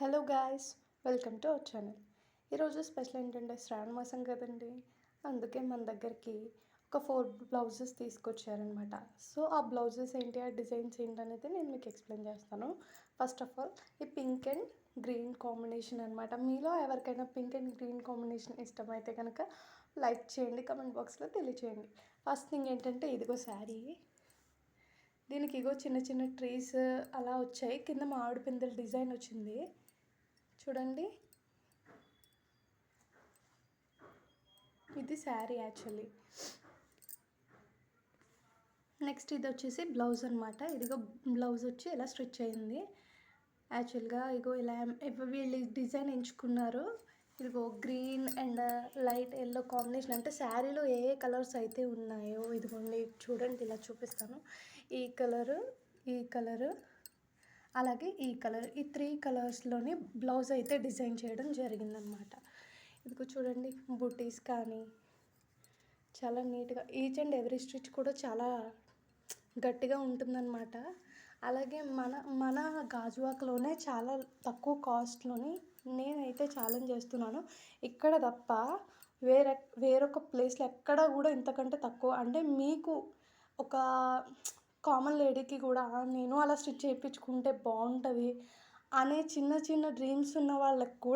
Hello guys, welcome to our channel. ఈరోజు special ఏంటంటే శ్రావణ మాసం కదండి. అందుకే మన దగ్గరికి ఒక 4 బ్లౌజెస్ తీసుకొచ్చారనమాట. సో ఆ బ్లౌజెస్ ఏంటి, ఆ డిజైన్స్ ఏంటి అనేది నేను మీకు ఎక్స్ప్లెయిన్ చేస్తాను. ఫస్ట్ ఆఫ్ ఆల్ ఈ పింక్ అండ్ గ్రీన్ కాంబినేషన్ అనమాట. మీలో ఎవరికైనా పింక్ అండ్ గ్రీన్ కాంబినేషన్ ఇష్టమైతే కనుక లైక్ చేయండి, కమెంట్ బాక్స్లో తెలియచేయండి. ఫస్ట్ థింగ్ ఏంటంటే ఇదిగో శారీ. దీనికి ఇగో చిన్న చిన్న ట్రీస్ అలా వచ్చాయి, కింద మామిడి పిందెల డిజైన్ వచ్చింది చూడండి. ఇది శారీ యాక్చువల్లీ. నెక్స్ట్ ఇది వచ్చేసి బ్లౌజ్ అనమాట. ఇదిగో బ్లౌజ్ వచ్చి ఇలా స్టిచ్ అయింది. యాక్చువల్గా ఇగో ఇలా వీళ్ళు డిజైన్ ఎంచుకున్నారు. ఇదిగో green and light yellow combination. అంటే శారీలో ఏ ఏ కలర్స్ అయితే ఉన్నాయో ఇదిగోండి చూడండి, ఇలా చూపిస్తాను. ఈ కలరు, ఈ కలరు, అలాగే ఈ కలర్, ఈ 3 కలర్స్లోని బ్లౌజ్ అయితే డిజైన్ చేయడం జరిగిందనమాట. ఇదిగో చూడండి, బుటీస్ కానీ చాలా నీట్గా, ఈచ్ అండ్ ఎవ్రీ స్టిచ్ కూడా చాలా గట్టిగా ఉంటుందన్నమాట. అలాగే మన మన గాజువాకలోనే చాలా తక్కువ కాస్ట్లోని నేనైతే ఛాలెంజ్ చేస్తున్నాను. ఇక్కడ తప్ప వేరొక ప్లేస్లో ఎక్కడ కూడా ఇంతకంటే తక్కువ, అంటే మీకు ఒక కామన్ లేడీకి కూడా నేను అలా స్టిచ్ చేయించుకుంటే బాగుంటుంది అనే చిన్న చిన్న డ్రీమ్స్ ఉన్న వాళ్ళకి కూడా